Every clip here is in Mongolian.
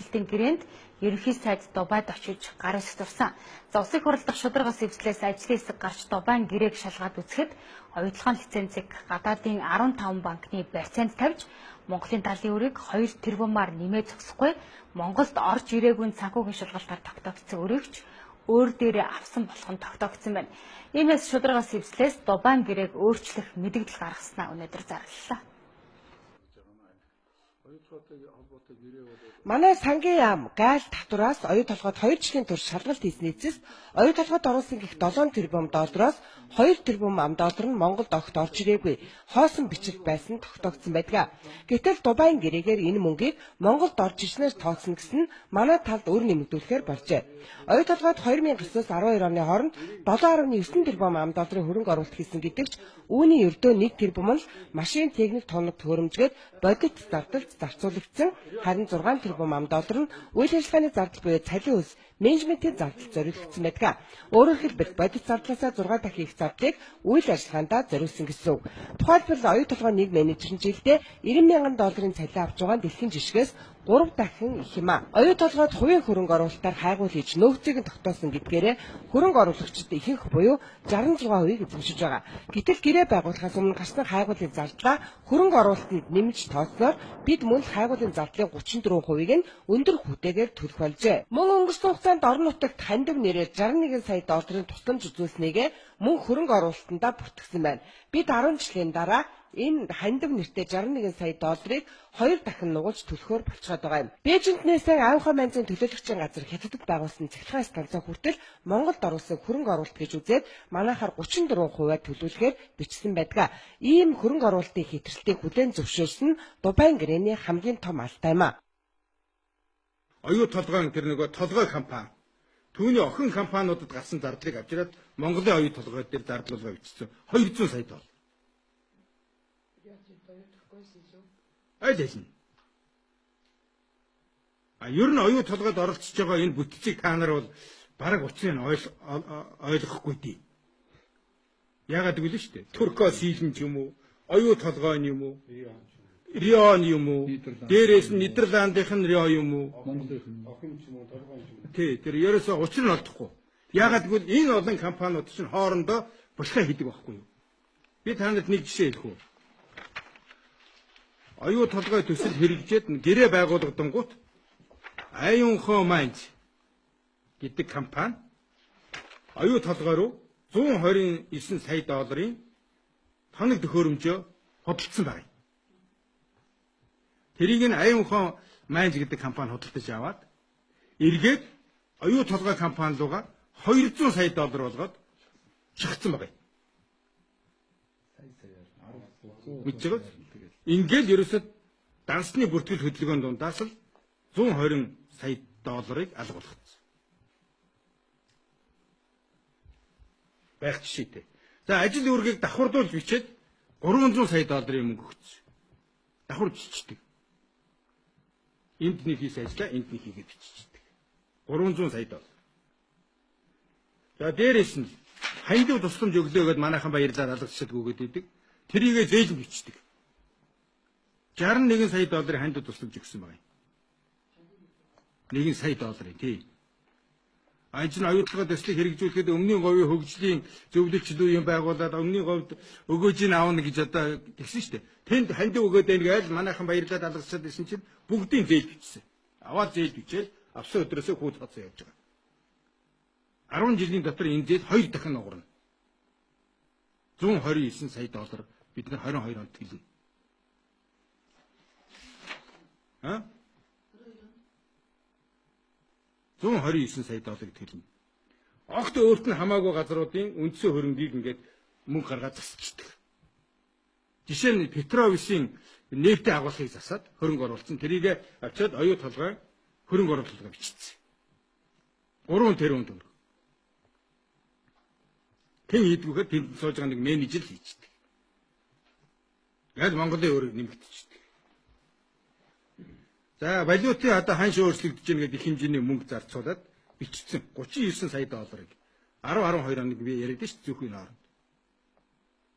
өөрчлөлтийн гэрээнд ерөнхий сайд Дубайд очиж гар эсгдурсан. За улсын хурлдах шударгаас эвслээс ажлын хэсэг гарч Дубайн гэрээг шалгаад үзэхэд оюутлогын лицензийг гадаадын 15 банкны барьцаанд тавьж Монголын талын өрийг 2 тэрбумаар нэмээд зогсохгүй Монголд орж ирээгүй санхүүгийн шалгалтаар тогтоогдсон өрөөгч өөр дээрээ авсан болох нь тогтоогдсон байна. Иймээс шударгаас эвслээс Дубайн гэрээг өөрчлөх мэдэгдэл гаргаснаа өнөөдөр зарлалаа. Манай сангийн яам гайл татвараас оюу толгойд 2 жилийн турш шалгалт хийсний эцэст оюу толгойд оруулсан гих 7 тэрбум доллароос 2 тэрбум ам доллар нь Монголд огт орж ирээгүй хоосон бичлэг байсан тогтоогдсон байдаг. Гэтэл Дубайн гэрээгээр энэ мөнгийг Монголд орж ирснээр тооцно гэсэн нь манай талд өр нэмэгдүүлэхээр болжээ. Оюу толгойд 2009-с 12 оны хооронд 7.9 тэрбум ам долларын хөрөнгө оруулалт хийсэн гэдэгч үүний ердөө 1 тэрбум нь машин техник тоног төхөөрөмжгээд бодит зардалд зарцуулагдсан, харин 6 тэрбум ам доллар нь үйл ажиллагааны зардал буюу цалин хөлс менежментийн зардалд зориулагдсан байдаг. Өөрөөр хэлбэл бодит зардлаасаа 6 дахин их зардыг үйл ажиллагаанд зориулсан гэсэн үг. Тухайлбал оюу толгойн нэг менежер нь жилдээ 90 мянган долларын цалин авч байгаа нь дэлхийн жишгээс 3 дахин их юм а. Оюу толгойд хувийн хөрөнгө оруулалтаар хайгуул хийж нөөцийг нь тогтоосон гэдгээрээ хөрөнгө оруулагчид ихэнх буюу 66% эзэмшиж байгаа. Гэтэл гэрээ байгуулахаас өмнө гарсан хайгуулын зардлаа хөрөнгө оруулалтанд нэмж тооцноор бид мөн хайгуулын зардлын 34%-ийг нь өндөр хүүтэйгээр төлөх болжээ. Мөн өнгөрсөн хугацаанд орон нутагт хандив нэрээр 61 сая долларын тусламж үзүүлснээгээ мөн хөрөнгө оруулалтандаа бүртгэсэн байна. Бид 10 жилийн дараа энэ хандив нэртэй 61 сая долларыг 2 дахин нугалж төлөхөөр болцоод байгаа юм. Бээжинд нээсэн авиахын манзын төлөөлөгчийн газар хятадд байгуулсан цахилгаан станцаа хүртэл Монголд оруулсан хөрөнгө оруулалт гэж үзээд манайхаар 33%-аар төлөвлөхөөр бичсэн байдаг. Ийм хөрөнгө оруулалтын хэтэрхтийг хүлээн зөвшөөрсөн нь Дубайн гэрээний хамгийн том алтай юм а. Оюу толгойн тэр нөгөө толгой компани түүний охин компаниудад гарсан зардлыг авч ирээд Монголын оюу толгой дээр зардлуулга бичсэн 200 сая доллар. Айлын. Ер нь оюу толгойд оролцож байгаа энэ бүтцийг та нар бол бараг учрыг ойлгохгүй дээ. Яагаад гэвэл шүү дээ. Турко сийлэн ч юм уу, оюу толгойн юм уу, Рион юм уу, дээрээс нь Нидерландынх нь Рио юм уу, Монголын охин ч юм уу, толгойн ч юм уу. Тий, тэр ерөөсөө учрыг нь олдохгүй. Яагаад гэвэл энэ олон компаниуд чинь хоорондоо булхаа хийдэг байхгүй юу? Би танад нэг жишээ хэлэх үү. Оюу толгой төсөл хэрэгжээд гэрээ байгуулагдангуут Аюунхоо Майнз гэдэг компани оюу толгой руу 129 сая долларын тоног төхөөрөмжөө худалдсан байна. Тэрийг нь Аюунхоо Майнз гэдэг компани худалдаж аваад эргээд оюу толгой компани руугаа 200 сая доллар болгоод шахацсан байна. Мэдчихэж ингээд ерөөсөд дансны бүртгэл хөдөлгөөнд дундаас л 120 сая долларыг алга болгоцсон. Байх жишээтэй. За ажил үүргийг давхардуулж бичээд 300 сая долларын мөнгө өгсөн. Давхар биччихдэг. Энд нэг хийсэн ажлаа энд нэг хийгээд биччихдэг. 300 сая доллар. За дээрээс нь хандив тусламж өглөө гэдээ манайхан баярлалаа алгачаад өгөөд идэг. Тэрийгэ зээлэн бичдэг. 61 сая долларын хандив тусламж өгсөн байна. 1 сая долларын тий. Ажил оюутлогоо төслийг хэрэгжүүлэхэд өмнгийн говийн хөгжлийн зөвлөлтчдийн байгууллагад өмнгийн говьд өгөөжийг аавна гэж одоо тэгсэн шүү дээ. Тэнд хандив өгөөд байнгээл манайхан баярлалаа алгачаад исэн чинь бүгдийн зээл бичсэн. Аваад зээл бичээл авсан өдрөөсөө хүүд хацсан явж байгаа. 10 жилийн дотор энэ зээл 2 дахин нугарна. 129 сая доллар бид нар 22 онд төлнө. 129 сая долларыг төлнө. Огт өөрт нь хамаагүй газруудын үндсэн хөрөнгийг ингээд мөнгө гаргаад засчихдаг. Жишээ нь Петровисын нефтийн агуулгыг засаад хөрөнгө оруулсан. Тэрийг авчиад оюу толгой хөрөнгө оруулалт бичсэн. 3 тэрбум төгрөг. Хэн хийдгүүхээр тэнд сууж байгаа нэг менежер хийждэг. Яг Монголын өөрийг нэмэгдчихдэг. За валютын одоо ханш өөрчлөгдөж гэнэ гэдэг их хэмжээний мөнгө зарцуулаад бичсэн 39 сая долларыг 10-12 оног би яриад шүү зүүхийн хооронд.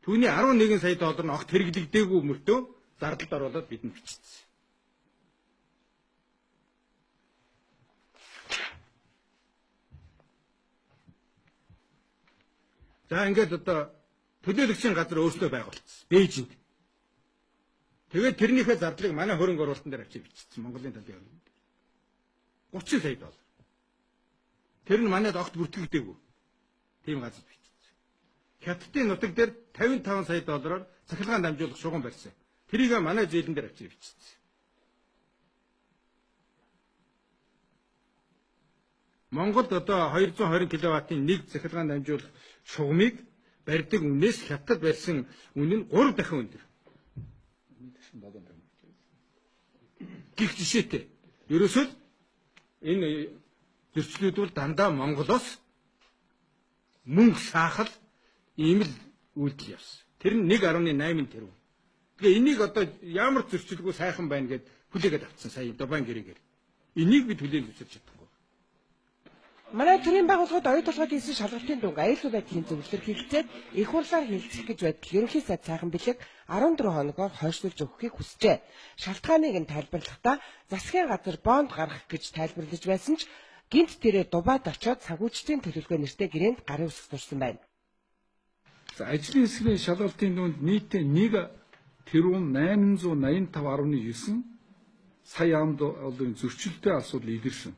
Түүний 11 сая доллар нь огт хэрэглэгдээгүй мөртөө зардалд оруулаад бидэнд бичсэн. За ингээд одоо төлөөлөгчийн газар өөрсдөө байгуулсан. Бээжинд. Тэгээд тэрнийхээ зардлыг манай хөрөнгө оруулалтын дээр авчиж бичсэн Монголын талын хөрөнгө. 30 сая доллар. Тэр нь манайд огт бүртгэгдээгүй. Тийм газар бичсэн. Хятадын нутаг дээр 55 сая доллараар цахилгаан дамжуулах шугам барьсан. Тэрийг манай зээлэн дээр авчиж бичсэн. Монголд одоо 220 кВт-ийн нэг цахилгаан дамжуулах шугамыг барьдаг үнээс хятад барьсан үн нь 3 дахин өндөр. Гэх жишээтэй. Ерөөсөө энэ зөрчлүүд бол дандаа Монголоос мөнгө саахал ийм л үйлдэл явсан. Тэр нь 1.8 тэрбум. Тэгээ энийг одоо ямар зөрчилгүй сайхан байна гэд хүлээгээд авцсан сая Дубайн гэрээгээр. Энийг бид хүлээн зөвшөөрч чадахгүй. Манай төрийн байгууллагууд оюу толгойд хийсэн шалгалтын дүнг аюулгүй байдлын зөвлөлөөр хэлцээд их хурлаар хэлцэх гэж байтал ерөнхий сайд сайхан бэлэг 14 хоногоор хойшлуулж өгөхийг хүсжээ. Шалтгааныг нь тайлбарлахдаа засгийн газар бонд гаргах гэж тайлбарлаж байсан ч гинт тэрээр Дубайд очоод санхүүжилтийн төлөвлөгөө нэртэй гэрээнд гарын үсэг турсан байна. За ажлын хэсгийн шалгалтын дүнд нийтдээ 1 тэрбум 885.9 сая ам долларын зөрчилтэй асуудал илэрсэн.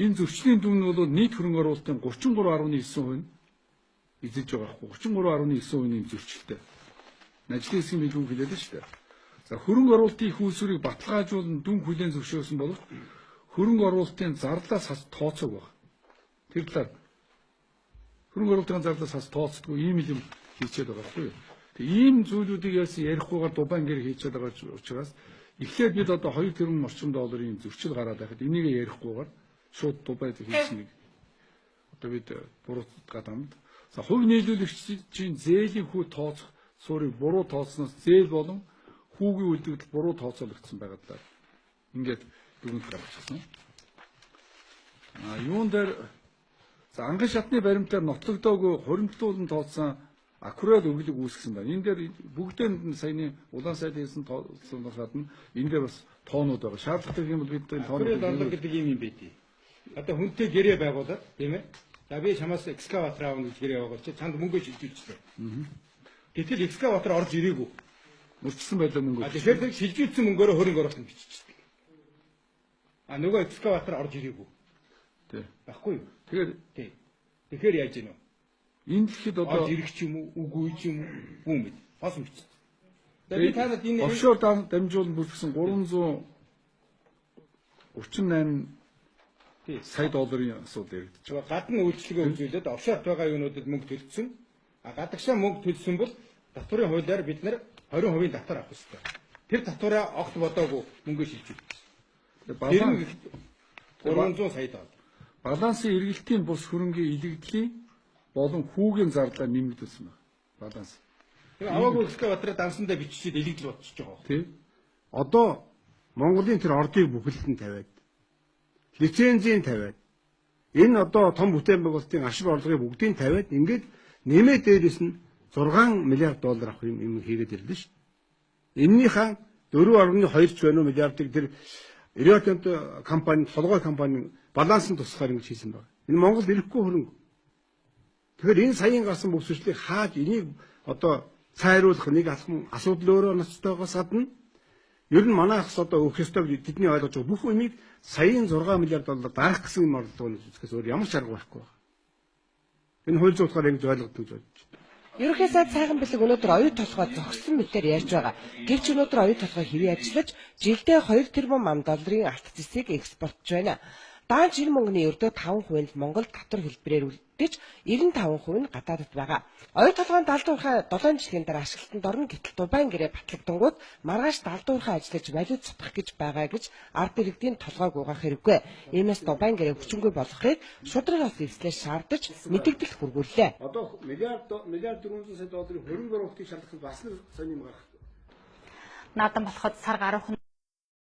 Энэ зөрчлийн дүн нь бол нийт хөрөнгө оруулалтын 33.9% эзэлж байгаа хгүй 33.9% зөрчилтэй. Ажлын хэсгийн мэдүүн хэлээд шүү дээ. За хөрөнгө оруулалтын их үйлсвэрийг баталгаажуулан дүн хүлээн зөвшөөрсөн бол хөрөнгө оруулалтын зарлаас хас тооцоог байна. Тэр талаар хөрөнгө оруулалтын зарлаас хас тооцдгүй ийм юм хийчихэд байгаа хгүй. Тэг ийм зүйлүүдийг ярихгүйгээр Дубайн гэр хийчихэд байгаа учраас эхлээд бид одоо 2 тэрбум орчим долларын зөрчил гараад байхад энийг ярихгүйгээр шууд Дубайд хийснийг одоо бид буруутгаад амд. За хувь нийлүүлэгчийн зээлийн хүү тооцох суурийг буруу тооцсноос зээл болон хүүгийн үлдэгдэл буруу тооцоологдсон байгаад ингээд дүгнэлт гаргачихсан. Юун дээр за анган шатны баримтаар нотлогдоогүй хуримтлуулан тооцсон аккурат өглөг үүсгэсэн байна. Энэ дээр бүгдээр нь саяны улаан сайд хийсэн тооцсоноос гадна энэ дээр бас тоонууд байгаа. Шаардлагатай юм бол бид энэ тоонууд гэдэг юм байдий. Одоо хүнтэй гэрээ байгуулад тийм ээ. За би чамаас экскаватор аавна гэж гэрээ байгуулж чанд мөнгө шилжүүлчихлээ. Гэтэл экскаватор орж ирээгүй. мөрчсөн байлаа мөнгө. Тэгэхээр шилжүүлсэн мөнгөөрөө хөрөнгө оруулалт биччихсэн. Нөгөө экскаватор орж ирээгүй. Тий. Баггүй юу? Тэгэхээр яаж гинөө? Энэ дэлхийд одоо ирэх ч юм уу, үгүй ч юм уу мэд. Хос мэдсэн. Тэгээд танад энэ офшор дамжуулан бүрдсэн 338 сая долларын асуудал яригдчих. Гадна үйлчлэгээ үзүүлээд офшорт байгаа юунуудад мөнгө төлсөн. Гадагшаа мөнгө төлсөн бол татварын хуулиар бид нар 20% татвар авах ёстой. Тэр татвараа огт бодоогүй мөнгө шилжүүлсэн. Баланс 300 сая доллар. Балансын эргэлтийн бус хөрөнгийн илэгдлийн болон хүүгийн зарлаа нэмэгдүүлсэн байна. Баланс. Тэгээ аваагүй экскаваторыг дансандаа биччихээд илэгдэл болчихж байгаа. Тий. Одоо Монголын тэр ордыг бүхэлдэн тавиад лицензийн тавиад энэ одоо том бүтээн байгуулалтын ашиг орлогыг бүгдийг тавиад ингээд нэмээ дээрээс нь 6 миллиард доллар авах юм хийгээд ирлээ шүү. Эннийхээ 4.2 миллиардыг тэр Риотент компани, толгой компани балансын тусгаар ингэж хийсэн байна. Энэ Монгол ирэхгүй хөрөнгө. Тэгэхээр энэ саяын гарсан бүсчлийг хааж энийг одоо цайруулах нэг алхам асуудал өөрөө ноцтойгоос гадна ер нь манайхс одоо өгөх ёстой гэж тэдний ойлгож байгаа бүх юмыг саяын 6 миллиард доллар дарах гэсэн юм орлогын үзэсгээс өөр ямар ч арга байхгүй байна. Энэ хууль зүйн утгаар ингэж ойлгогдож болж байна. Ерөнхий сайд сайхан бэлэг өнөөдөр оюу толгой зогссон мэтээр ярьж байгаа. Гэвч өнөөдөр оюу толгой хэвээ ажиллаж жилдээ 2 тэрбум ам долларын арт зэсийг экспортж байна. Даанч энэ мөнгөний өрдөө 5% нь Монгол татвар хэлбэрээр үлдээж 95% нь гадаадд байгаа. Оюу толгойн далдуурхай 7 жилийн дараа ашиглалтанд орно гэтэл Дубайн гэрээ батлагдангууд маргааш далдуурхай ажиллаж валют цутгах гэж байгаа гэж ард иргэдийн толгойг угаах хэрэггүй. Иймээс Дубайн гэрээ хүчингүй болохыг шудраг ус эвслээс шаардаж мэдэгдэлт хүргүүллээ. Одоо миллиард 400 сая долларын хөрөнгө оруулалтыг шалгахад бас нэг сонирм гарах. Наадам болоход сар гаруйхан